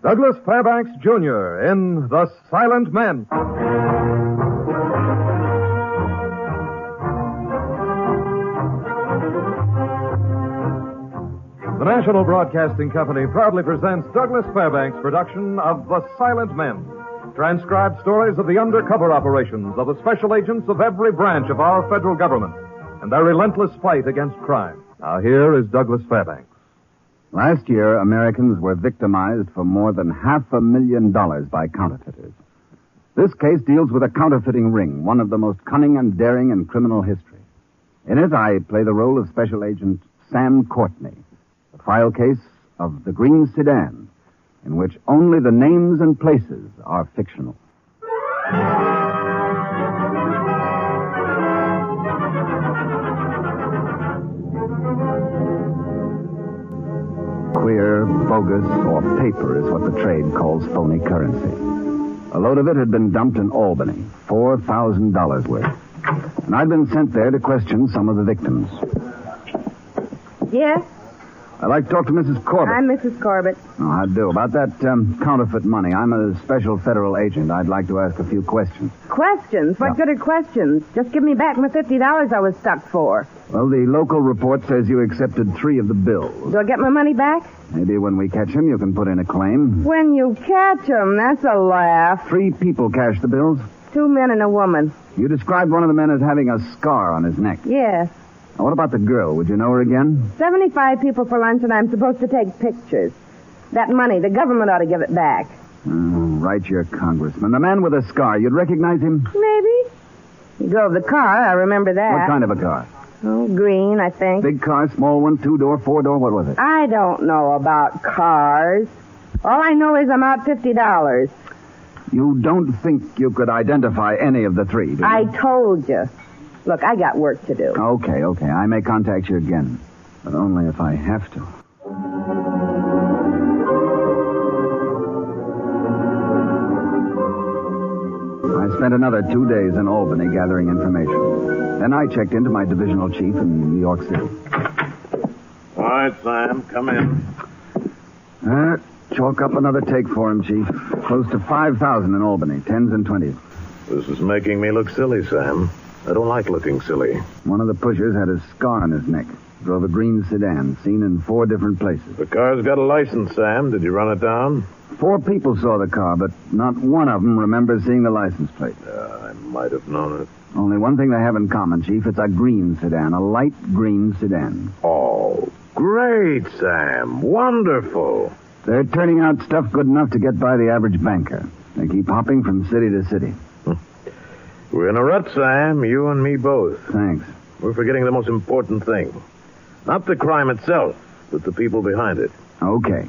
Douglas Fairbanks, Jr. in The Silent Men. The National Broadcasting Company proudly presents Douglas Fairbanks' production of The Silent Men. Transcribed stories of the undercover operations of the special agents of every branch of our federal government and their relentless fight against crime. Now here is Douglas Fairbanks. Last year, Americans were victimized for more than $500,000 by counterfeiters. This case deals with a counterfeiting ring, one of the most cunning and daring in criminal history. In it, I play the role of Special Agent Sam Courtney, the file case of the Green Sedan, in which only the names and places are fictional. Queer, bogus, or paper is what the trade calls phony currency. A load of it had been dumped in Albany, $4,000 worth. And I'd been sent there to question some of the victims. Yes? I'd like to talk to Mrs. Corbett. I'm Mrs. Corbett. Oh, I do. About that counterfeit money, I'm a special federal agent. I'd like to ask a few questions. Questions? What good are questions? Just give me back my $50 I was stuck for. Well, the local report says you accepted 3 of the bills. Do I get my money back? Maybe when we catch him, you can put in a claim. When you catch him, that's a laugh. 3 people cashed the bills. 2 men and a woman. You described one of the men as having a scar on his neck. Yes. Now, what about the girl? Would you know her again? 75 people for lunch, and I'm supposed to take pictures. That money, the government ought to give it back. Right, your congressman. The man with a scar, you'd recognize him? Maybe. He drove the car, I remember that. What kind of a car? Oh, green, I think. Big car, small one, 2-door, 4-door, what was it? I don't know about cars. All I know is I'm out $50. You don't think you could identify any of the 3, do you? I told you. Look, I got work to do. Okay. I may contact you again. But only if I have to. I spent another 2 days in Albany gathering information. Then I checked into my divisional chief in New York City. All right, Sam, come in. Chalk up another take for him, Chief. Close to 5,000 in Albany, 10s and 20s. This is making me look silly, Sam. I don't like looking silly. One of the pushers had a scar on his neck. Drove a green sedan, seen in 4 different places. The car's got a license, Sam. Did you run it down? 4 people saw the car, but not one of them remembers seeing the license plate. I might have known it. Only one thing they have in common, Chief. It's a green sedan, a light green sedan. Oh, great, Sam. Wonderful. They're turning out stuff good enough to get by the average banker. They keep hopping from city to city. We're in a rut, Sam. You and me both. Thanks. We're forgetting the most important thing. Not the crime itself, but the people behind it. Okay.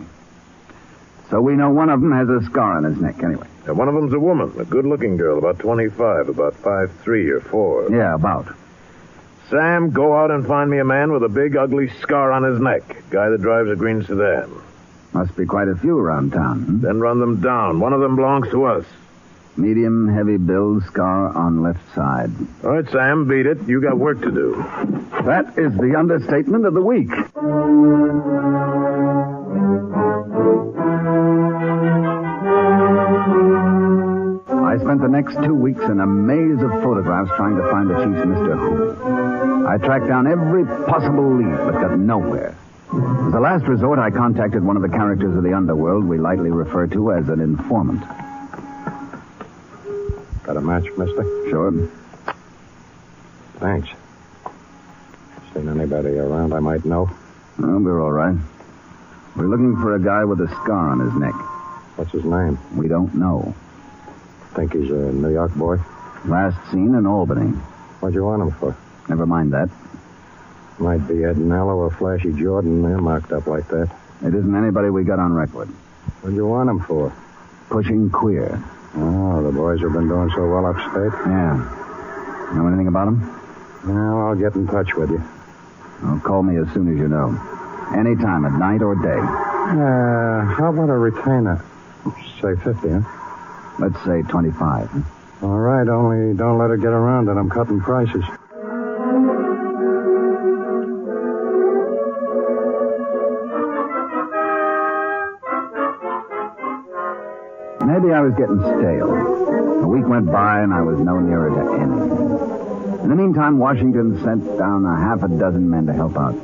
So we know one of them has a scar on his neck, anyway. And one of them's a woman, a good-looking girl, about 25, about 5'3" or 4. Yeah, about. Sam, go out and find me a man with a big, ugly scar on his neck. Guy that drives a green sedan. Must be quite a few around town. Then run them down. One of them belongs to us. Medium, heavy build, scar on left side. All right, Sam, beat it. You got work to do. That is the understatement of the week. I spent the next 2 weeks in a maze of photographs trying to find the chief's Mr. Who. I tracked down every possible lead, but got nowhere. As a last resort, I contacted one of the characters of the underworld we lightly refer to as an informant. Got a match, mister? Sure. Thanks. Seen anybody around I might know? Well, we're all right. We're looking for a guy with a scar on his neck. What's his name? We don't know. Think he's a New York boy? Last seen in Albany. What'd you want him for? Never mind that. Might be Ed Nello or Flashy Jordan. They're marked up like that. It isn't anybody we got on record. What'd you want him for? Pushing queer. Oh, the boys have been doing so well upstate. Yeah. Know anything about him? Well, I'll get in touch with you. Well, call me as soon as you know. Any time, at night or day. How about a retainer? Say 50, huh? Let's say 25. All right, only don't let it get around that I'm cutting prices. Maybe I was getting stale. A week went by and I was no nearer to anything. In the meantime, Washington sent down a half a dozen men to help out.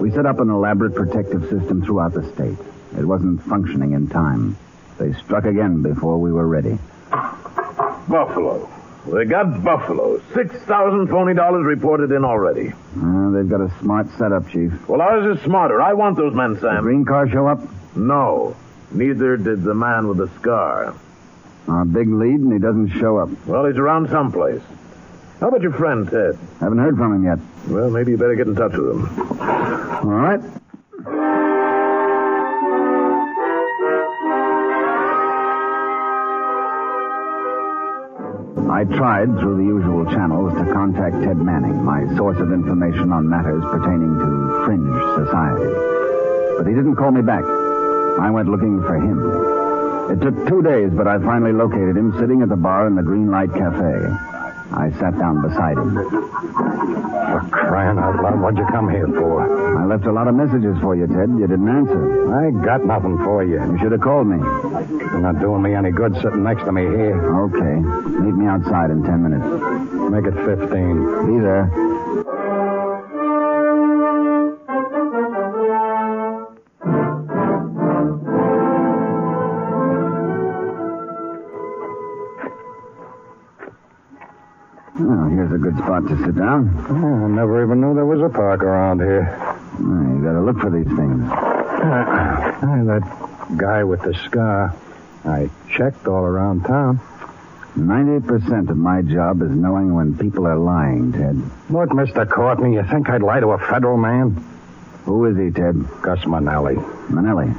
We set up an elaborate protective system throughout the state. It wasn't functioning in time. They struck again before we were ready. Buffalo. They got buffalo. $6,000 phony dollars reported in already. They've got a smart setup, Chief. Well, ours is smarter. I want those men, The Sam. green car show up? No. Neither did the man with the scar. Our big lead, and he doesn't show up. Well, he's around someplace. How about your friend, Ted? Haven't heard from him yet. Well, maybe you better get in touch with him. All right. I tried through the usual channels to contact Ted Manning, my source of information on matters pertaining to fringe society. But he didn't call me back. I went looking for him. It took 2 days, but I finally located him sitting at the bar in the Green Light Cafe. I sat down beside him. For crying out loud, what'd you come here for? I left a lot of messages for you, Ted. You didn't answer. I ain't got nothing for you. You should have called me. You're not doing me any good sitting next to me here. Okay. Meet me outside in 10 minutes. Make it 15. Be there. Well, here's a good spot to sit down. I never even knew there was a park around here. You gotta look for these things. That guy with the scar. I checked all around town. 90% of my job is knowing when people are lying, Ted. Look, Mr. Courtney, you think I'd lie to a federal man? Who is he, Ted? Gus Manelli. Manelli.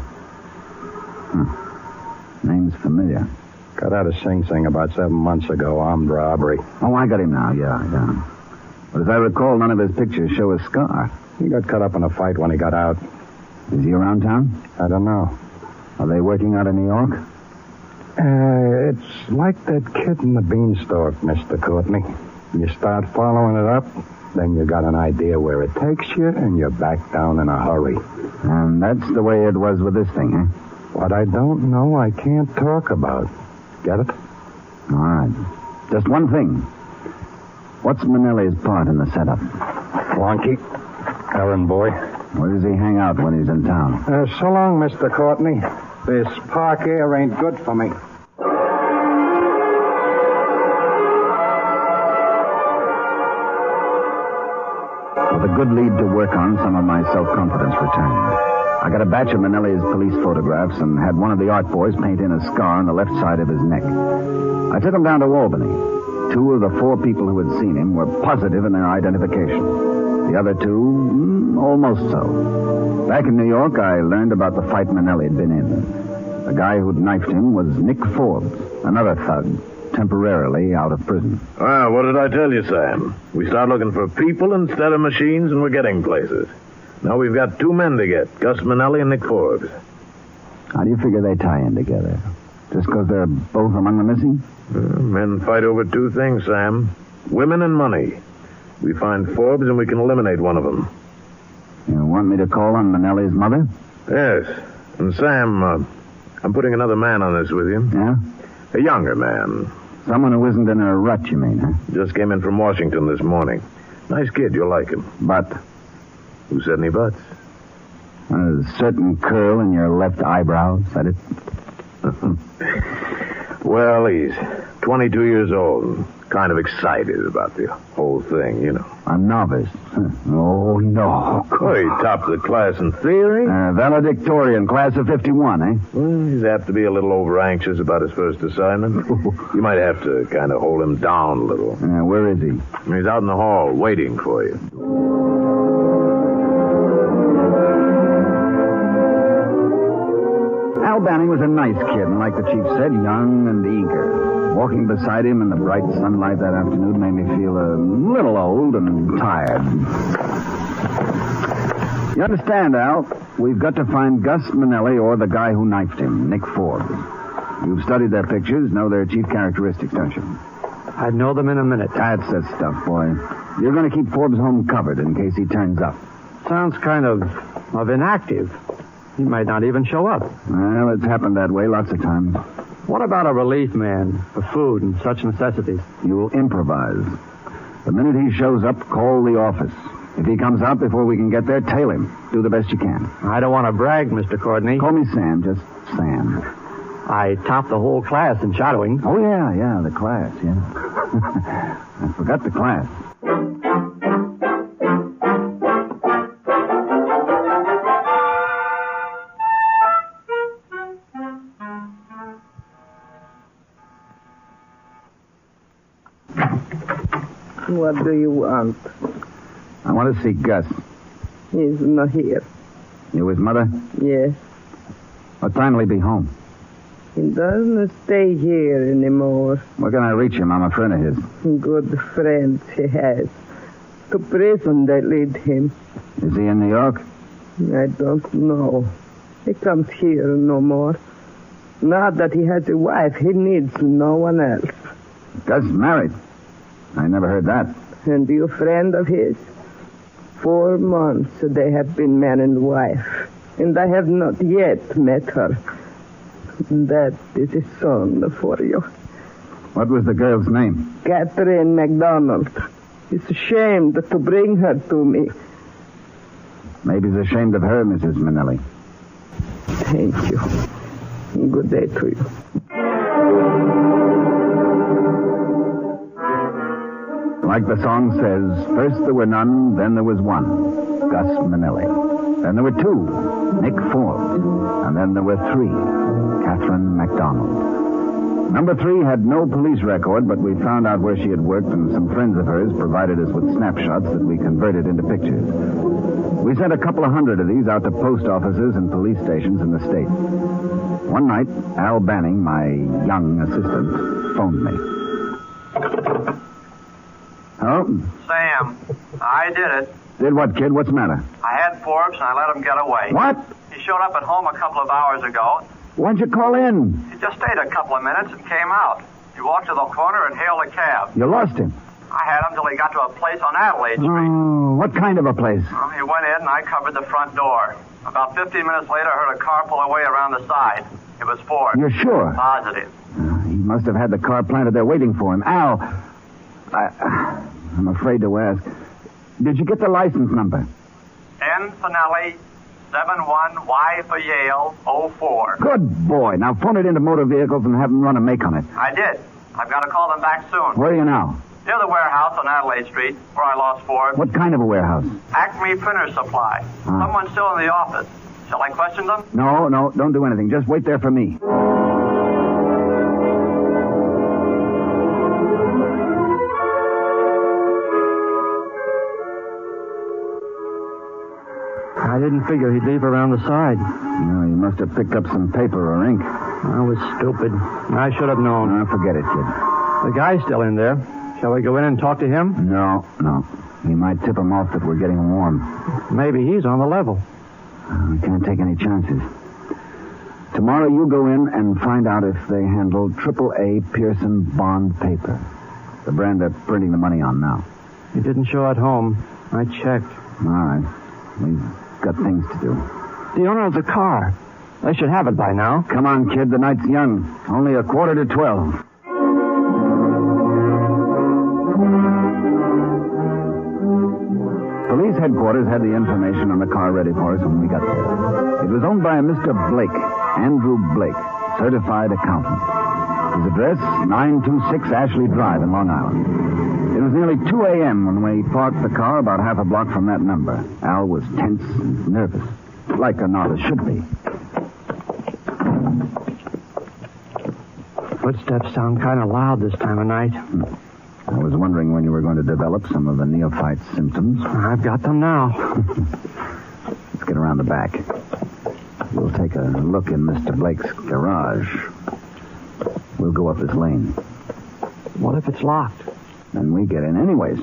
Name's familiar. Got out of Sing Sing about 7 months ago, armed robbery. Oh, I got him now, yeah. But as I recall, none of his pictures show a scar. He got caught up in a fight when he got out. Is he around town? I don't know. Are they working out in New York? It's like that kid in the beanstalk, Mr. Courtney. You start following it up, then you got an idea where it takes you, and you're back down in a hurry. And that's the way it was with this thing, eh? What I don't know, I can't talk about. Get it? All right. Just one thing. What's Manelli's part in the setup? Flunky. Errand boy. Where does he hang out when he's in town? So long, Mr. Courtney. This park air ain't good for me. With a good lead to work on, some of my self-confidence returned. I got a batch of Manelli's police photographs and had one of the art boys paint in a scar on the left side of his neck. I took him down to Albany. 2 of the 4 people who had seen him were positive in their identification. The other 2, almost so. Back in New York, I learned about the fight Manelli had been in. The guy who'd knifed him was Nick Forbes, another thug, temporarily out of prison. Well, what did I tell you, Sam? We start looking for people instead of machines, and we're getting places. Now we've got 2 men to get, Gus Manelli and Nick Forbes. How do you figure they tie in together? Just because they're both among the missing? Men fight over 2 things, Sam. Women and money. We find Forbes and we can eliminate one of them. You want me to call on Manelli's mother? Yes. And Sam, I'm putting another man on this with you. Yeah? A younger man. Someone who isn't in a rut, you mean, huh? Just came in from Washington this morning. Nice kid, you'll like him. But Who said any buts? a certain curl in your left eyebrow said it. Well, he's 22 years old and kind of excited about the whole thing, you know. A novice. Oh, no. Oh, he topped the class in theory. Valedictorian, class of 51, eh? Well, he's apt to be a little over-anxious about his first assignment. You might have to kind of hold him down a little. Where is he? He's out in the hall waiting for you. Al Banning was a nice kid, and like the chief said, young and eager. Walking beside him in the bright sunlight that afternoon made me feel a little old and tired. You understand, Al? We've got to find Gus Manelli or the guy who knifed him, Nick Forbes. You've studied their pictures, know their chief characteristics, don't you? I'd know them in a minute. That's the stuff, boy. You're going to keep Forbes' home covered in case he turns up. Sounds kind of inactive. He might not even show up. Well, it's happened that way lots of times. What about a relief man for food and such necessities? You'll improvise. The minute he shows up, call the office. If he comes out before we can get there, tail him. Do the best you can. I don't want to brag, Mr. Courtney. Call me Sam, just Sam. I topped the whole class in shadowing. Oh, yeah, the class, yeah. I forgot the class. What do you want? I want to see Gus. He's not here. You his mother? Yes. What time will he be home? He doesn't stay here anymore. Where can I reach him? I'm a friend of his. Good friends he has. To prison they lead him. Is he in New York? I don't know. He comes here no more. Now that he has a wife, he needs no one else. Gus married. I never heard that. And you friend of his? 4 months they have been man and wife. And I have not yet met her. That is a son for you. What was the girl's name? Catherine MacDonald. It's ashamed to bring her to me. Maybe he's ashamed of her, Mrs. Manelli. Thank you. Good day to you. Like the song says, first there were none, then there was one, Gus Manelli. Then there were two, Nick Ford. And then there were three, Catherine MacDonald. Number 3 had no police record, but we found out where she had worked, and some friends of hers provided us with snapshots that we converted into pictures. We sent a couple of hundred of these out to post offices and police stations in the state. One night, Al Banning, my young assistant, phoned me. Hello? Sam, I did it. Did what, kid? What's the matter? I had Forbes and I let him get away. What? He showed up at home a couple of hours ago. Why'd you call in? He just stayed a couple of minutes and came out. He walked to the corner and hailed a cab. You lost him. I had him till he got to a place on Adelaide Street. Oh, what kind of a place? Well, he went in and I covered the front door. About 15 minutes later, I heard a car pull away around the side. It was Ford. You're sure? Positive. He must have had the car planted there waiting for him. Al, I'm afraid to ask. Did you get the license number? N. Finelli, 71Y for Yale, 04. Good boy. Now phone it into motor vehicles and have them run a make on it. I did. I've got to call them back soon. Where are you now? Near the warehouse on Adelaide Street, where I lost Ford. What kind of a warehouse? Acme Printer Supply. Someone's still in the office. Shall I question them? No, don't do anything. Just wait there for me. I didn't figure he'd leave around the side. No, you must have picked up some paper or ink. I was stupid. I should have known. Forget it, kid. The guy's still in there. Shall we go in and talk to him? No. He might tip him off that we're getting warm. Maybe he's on the level. We can't take any chances. Tomorrow you go in and find out if they handle AAA Pearson bond paper. The brand they're printing the money on now. He didn't show at home. I checked. All right. We've got things to do. The owner of the car. They should have it by now. Come on, kid. The night's young. Only 11:45. Police headquarters had the information on the car ready for us when we got there. It was owned by a Mr. Blake, Andrew Blake, certified accountant. His address, 926 Ashley Drive in Long Island. It was nearly 2 a.m. when we parked the car about half a block from that number. Al was tense and nervous, like an artist should be. Footsteps sound kind of loud this time of night. I was wondering when you were going to develop some of the neophyte symptoms. I've got them now. Let's get around the back. We'll take a look in Mr. Blake's garage. We'll go up this lane. What if it's locked? Then we get in anyways.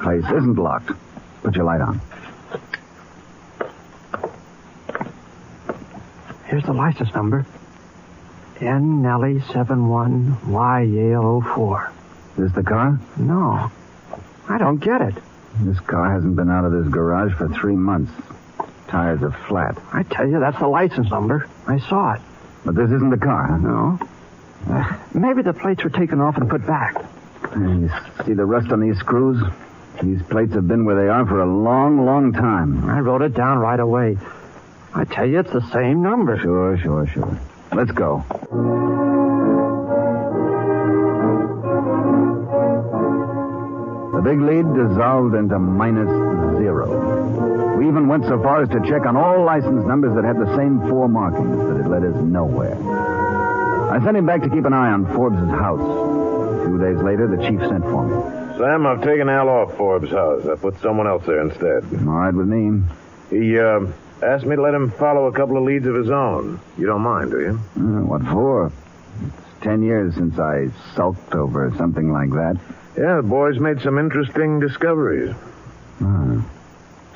Place isn't locked. Put your light on. Here's the license number. N. Nellie 71 Y Yale 04. This the car? No. I don't get it. This car hasn't been out of this garage for 3 months. tires are flat. I tell you, that's the license number. I saw it. But this isn't the car, huh? No. Maybe the plates were taken off and put back. You see the rust on these screws? These plates have been where they are for a long, long time. I wrote it down right away. I tell you, it's the same number. Sure. Let's go. The big lead dissolved into -0. We even went so far as to check on all license numbers that had the same 4 markings, but it led us nowhere. I sent him back to keep an eye on Forbes' house. A few days later, the chief sent for me. Sam, I've taken Al off Forbes' house. I put someone else there instead. All right with me. He asked me to let him follow a couple of leads of his own. You don't mind, do you? What for? It's 10 years since I sulked over something like that. Yeah, the boy's made some interesting discoveries.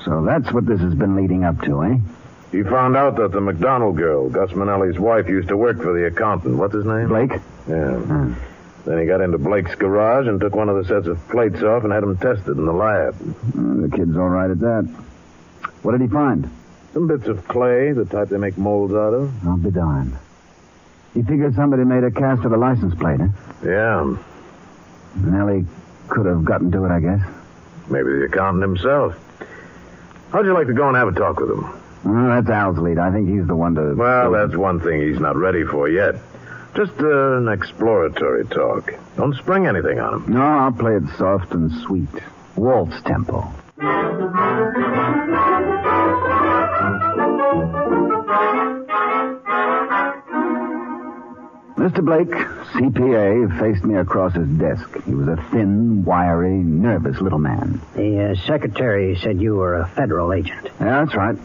So that's what this has been leading up to, eh? He found out that the McDonald girl, Gus Manelli's wife, used to work for the accountant. What's his name? Blake? Yeah. Then he got into Blake's garage and took one of the sets of plates off and had them tested in the lab. The kid's all right at that. What did he find? Some bits of clay, the type they make molds out of. I'll be darned. He figured somebody made a cast of the license plate, eh? Yeah. Manelli could have gotten to it, I guess. Maybe the accountant himself. How'd you like to go and have a talk with him? That's Al's lead. I think he's the one to... Well, that's one thing he's not ready for yet. Just an exploratory talk. Don't spring anything on him. No, I'll play it soft and sweet. Waltz tempo. Mr. Blake, CPA, faced me across his desk. He was a thin, wiry, nervous little man. The secretary said you were a federal agent. Yeah, that's right.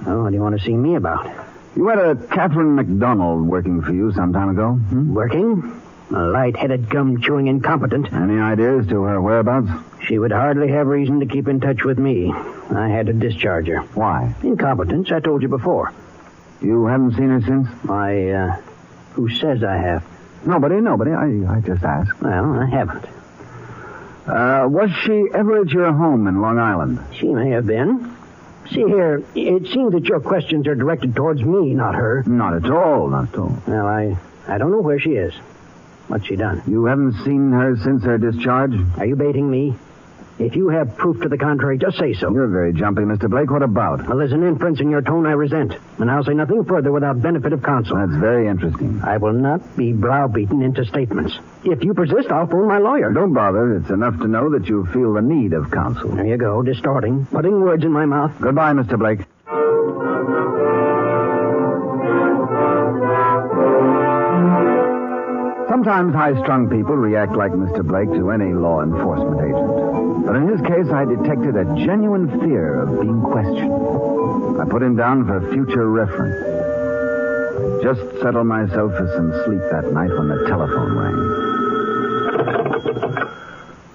Oh, what do you want to see me about? You had a Catherine McDonald working for you some time ago. Working? A light-headed, gum-chewing incompetent. Any ideas to her whereabouts? She would hardly have reason to keep in touch with me. I had to discharge her. Why? Incompetence, I told you before. You haven't seen her since? Who says I have? Nobody. I just asked. Well, I haven't. Was she ever at your home in Long Island? She may have been. See here, it seems that your questions are directed towards me, not her. Not at all. Well, I don't know where she is. What's she done? You haven't seen her since her discharge? Are you baiting me? If you have proof to the contrary, just say so. You're very jumpy, Mr. Blake. What about? Well, there's an inference in your tone I resent, and I'll say nothing further without benefit of counsel. That's very interesting. I will not be browbeaten into statements. If you persist, I'll phone my lawyer. Don't bother. It's enough to know that you feel the need of counsel. There you go, distorting, putting words in my mouth. Goodbye, Mr. Blake. Sometimes high-strung people react like Mr. Blake to any law enforcement agent. But in his case, I detected a genuine fear of being questioned. I put him down for future reference. I just settled myself for some sleep that night when the telephone rang.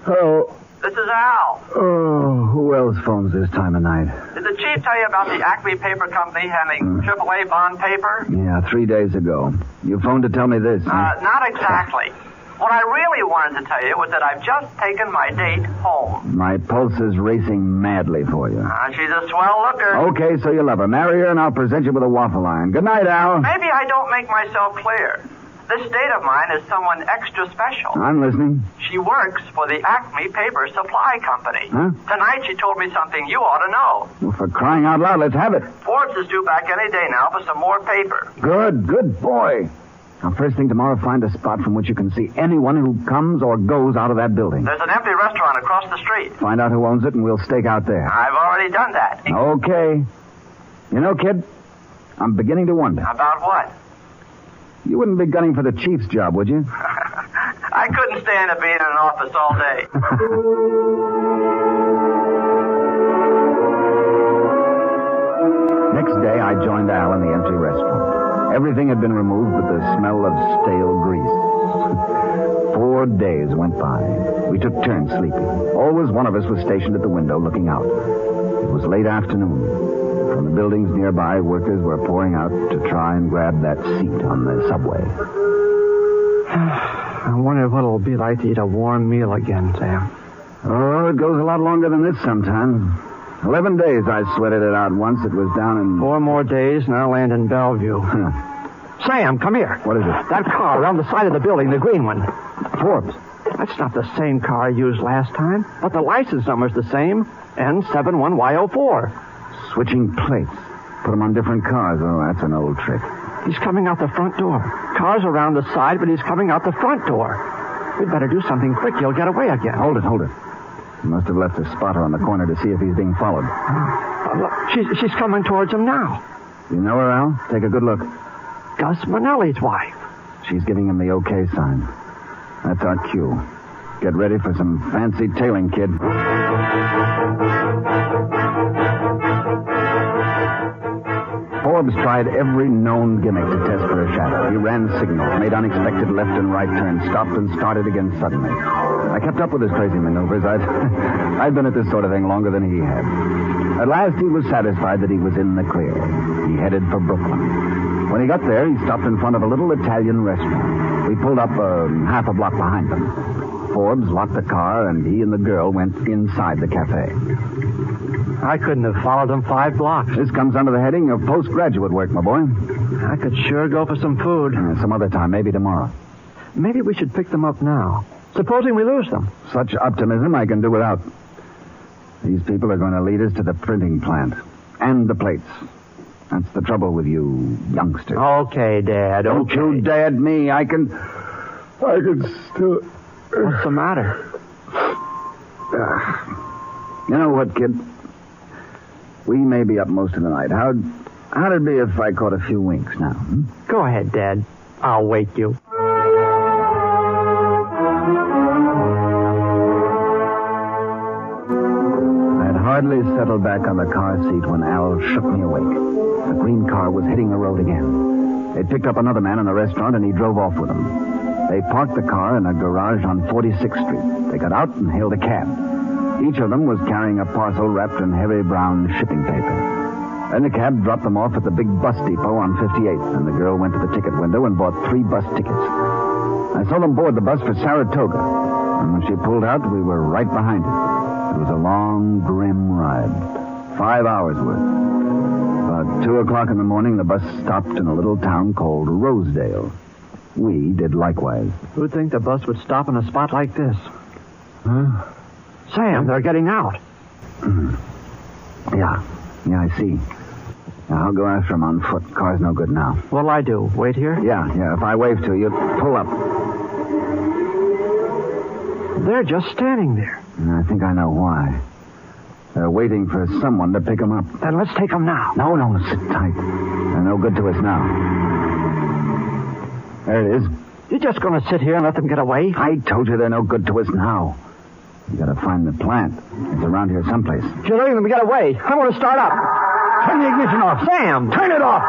Hello. This is Al. Oh, who else phones this time of night? Did the chief tell you about the Acme Paper Company handling AAA bond paper? Yeah, 3 days ago. You phoned to tell me this. Not exactly. What I really wanted to tell you was that I've just taken my date home. My pulse is racing madly for you. She's a swell looker. Okay, so you love her. Marry her and I'll present you with a waffle iron. Good night, Al. Maybe I don't make myself clear. This date of mine is someone extra special. I'm listening. She works for the Acme Paper Supply Company. Huh? Tonight she told me something you ought to know. Well, for crying out loud, let's have it. Forbes is due back any day now for some more paper. Good boy. Now, first thing tomorrow, find a spot from which you can see anyone who comes or goes out of that building. There's an empty restaurant across the street. Find out who owns it and we'll stake out there. I've already done that. Okay. You know, kid, I'm beginning to wonder. About what? You wouldn't be gunning for the chief's job, would you? I couldn't stand to be in an office all day. Next day, I joined Al in the empty restaurant. Everything had been removed but the smell of stale grease. 4 days went by. We took turns sleeping. Always one of us was stationed at the window looking out. It was late afternoon. From the buildings nearby, workers were pouring out to try and grab that seat on the subway. I wonder what it'll be like to eat a warm meal again, Sam. Oh, it goes a lot longer than this sometimes. 11 days I sweated it out once. It was down in... 4 more days, and I'll land in Bellevue. Sam, come here. What is it? That car around the side of the building, the green one. Forbes. That's not the same car I used last time, but the license number's the same. N71Y04. Switching plates. Put them on different cars. Oh, that's an old trick. He's coming out the front door. Car's around the side, but he's coming out the front door. We'd better do something quick. He'll get away again. Hold it. He must have left a spotter on the corner to see if he's being followed. Look, she's coming towards him now. You know her, Al? Take a good look. Gus Manelli's wife. She's giving him the okay sign. That's our cue. Get ready for some fancy tailing, kid. Forbes tried every known gimmick to test for a shadow. He ran signals, made unexpected left and right turns, stopped and started again suddenly. I kept up with his crazy maneuvers. I'd been at this sort of thing longer than he had. At last, he was satisfied that he was in the clear. He headed for Brooklyn. When he got there, he stopped in front of a little Italian restaurant. We pulled up half a block behind them. Forbes locked the car, and he and the girl went inside the cafe. I couldn't have followed him 5 blocks. This comes under the heading of postgraduate work, my boy. I could sure go for some food. Some other time, maybe tomorrow. Maybe we should pick them up now. Supposing we lose them. Such optimism I can do without. These people are going to lead us to the printing plant. And the plates. That's the trouble with you youngsters. Okay, Dad, Don't you dad me. I can still... What's the matter? You know what, kid? We may be up most of the night. How'd it be if I caught a few winks now? Go ahead, Dad. I'll wake you. I had hardly settled back on the car seat when Al shook me awake. The green car was hitting the road again. They picked up another man in the restaurant, and he drove off with them. They parked the car in a garage on 46th Street. They got out and hailed a cab. Each of them was carrying a parcel wrapped in heavy brown shipping paper. Then the cab dropped them off at the big bus depot on 58th, and the girl went to the ticket window and bought 3 bus tickets. I saw them board the bus for Saratoga, and when she pulled out, we were right behind it. It was a long, grim ride. 5 hours worth. About 2 o'clock in the morning, the bus stopped in a little town called Rosedale. We did likewise. Who'd think the bus would stop in a spot like this? Huh? Sam, they're getting out. Yeah, I see. Now, I'll go after him on foot. Car's no good now. What'll I do? Wait here? Yeah. If I wave to you, pull up. They're just standing there. I think I know why. They're waiting for someone to pick them up. Then let's take them now. No, sit tight. They're no good to us now. There it is. You're just going to sit here and let them get away? I told you they're no good to us now. You got to find the plant. It's around here someplace. If you're letting them get away, I'm going to start up. Turn the ignition off. Sam! Turn it off!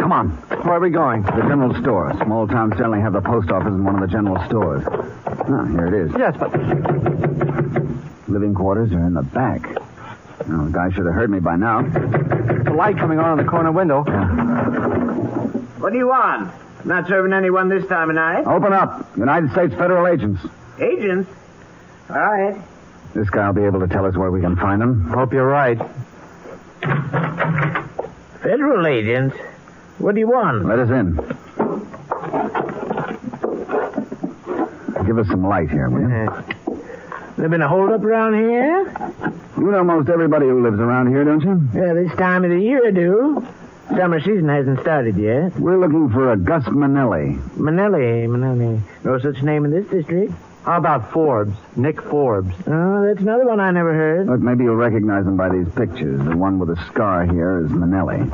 Come on. Where are we going? To the general store. Small towns generally have the post office in one of the general stores. Oh, here it is. Yes, but... Living quarters are in the back. Oh, the guy should have heard me by now. The light coming on in the corner window. Yeah. What do you want? Not serving anyone this time of night. Open up. United States federal agents. Agents? All right. This guy will be able to tell us where we can find them. Hope you're right. Federal agents? What do you want? Let us in. Give us some light here, will you? There been a holdup around here? You know most everybody who lives around here, don't you? Yeah, this time of the year I do. Summer season hasn't started yet. We're looking for a Gus Manelli. Manelli. No such name in this district. How about Forbes? Nick Forbes. Oh, that's another one I never heard. Look, maybe you'll recognize him by these pictures. The one with the scar here is Manelli.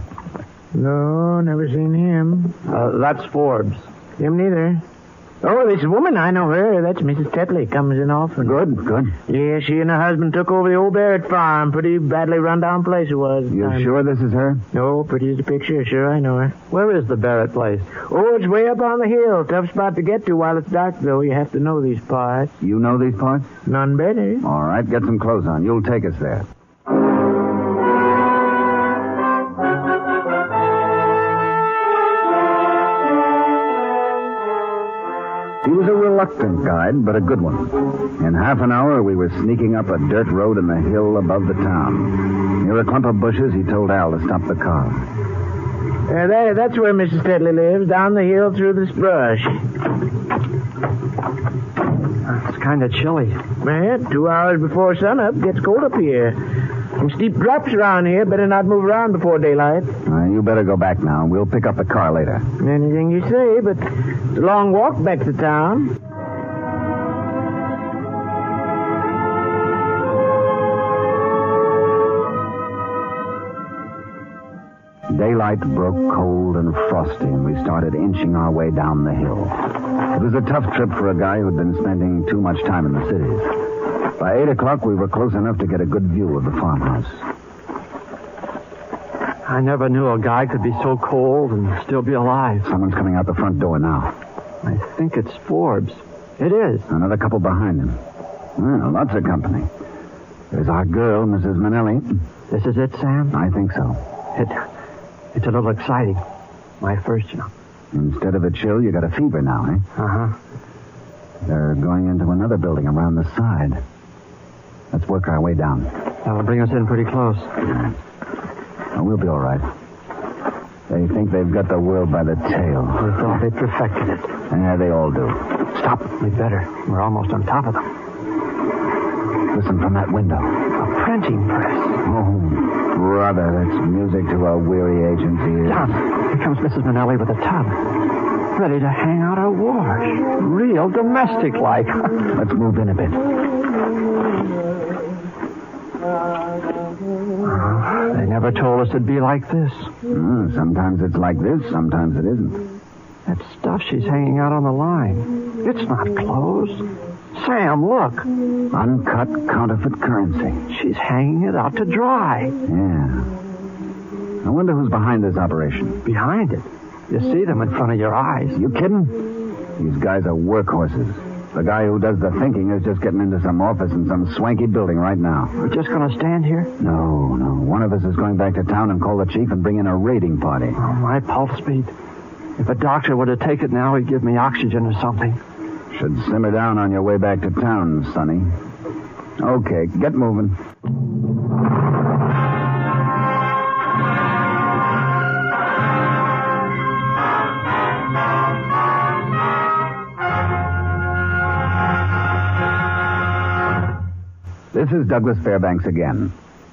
No, never seen him. That's Forbes. Him neither. Oh, this woman, I know her. That's Mrs. Tetley. Comes in often. Good. Yeah, she and her husband took over the old Barrett farm. Pretty badly run-down place it was. You sure this is her? No, pretty as the picture. Sure, I know her. Where is the Barrett place? Oh, it's way up on the hill. Tough spot to get to while it's dark, though. You have to know these parts. You know these parts? None better. All right, get some clothes on. You'll take us there. He was a real reluctant guide, but a good one. In half an hour, we were sneaking up a dirt road in the hill above the town. Near a clump of bushes, he told Al to stop the car. That's where Mrs. Tetley lives, down the hill through this brush. It's kind of chilly. Man, 2 hours before sunup, gets cold up here. Some steep drops around here. Better not move around before daylight. You better go back now. We'll pick up the car later. Anything you say, but it's a long walk back to town. Daylight broke cold and frosty, and we started inching our way down the hill. It was a tough trip for a guy who'd been spending too much time in the cities. By 8 o'clock, we were close enough to get a good view of the farmhouse. I never knew a guy could be so cold and still be alive. Someone's coming out the front door now. I think it's Forbes. It is. Another couple behind him. Well, lots of company. There's our girl, Mrs. Manelli. This is it, Sam? I think so. It's a little exciting. My first, you know. Instead of a chill, you got a fever now, eh? Uh-huh. They're going into another building around the side. Let's work our way down. That'll bring us in pretty close. Oh, we'll be all right. They think they've got the world by the tail. They thought they perfected it. Yeah, they all do. Stop. We'd better. We're almost on top of them. Listen from that window. A printing press. Oh, brother, that's music to our weary agent's ears. John, here comes Mrs. Manelli with a tub. Ready to hang out her wash. Real domestic-like. Let's move in a bit. They never told us it'd be like this. Sometimes it's like this, sometimes it isn't. That stuff she's hanging out on the line. It's not clothes. Sam, look. Uncut counterfeit currency. She's hanging it out to dry. Yeah. I wonder who's behind this operation. Behind it? You see them in front of your eyes. You kidding? These guys are workhorses. The guy who does the thinking is just getting into some office in some swanky building right now. We're just going to stand here? No. One of us is going back to town and call the chief and bring in a raiding party. Oh, my pulse speed. If a doctor were to take it now, he'd give me oxygen or something. Should simmer down on your way back to town, Sonny. Okay, get moving. This is Douglas Fairbanks again.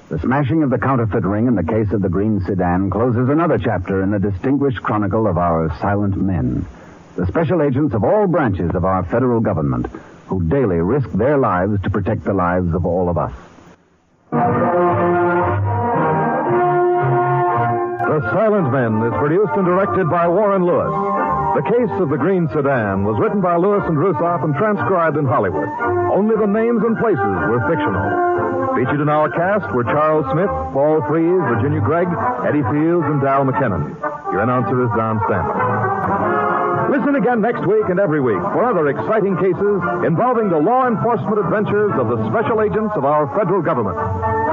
The smashing of the counterfeit ring in the case of the Green Sedan closes another chapter in the distinguished chronicle of our silent men, the special agents of all branches of our federal government, who daily risk their lives to protect the lives of all of us. The Silent Men is produced and directed by Warren Lewis. The case of the Green Sedan was written by Lewis and Rusoff and transcribed in Hollywood. Only the names and places were fictional. Featured in our cast were Charles Smith, Paul Frees, Virginia Gregg, Eddie Fields, and Dal McKinnon. Your announcer is Don Stanley. Listen again next week and every week for other exciting cases involving the law enforcement adventures of the special agents of our federal government.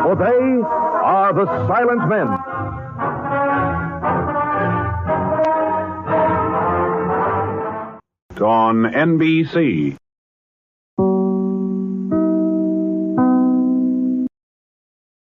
For they are the Silent Men. On NBC.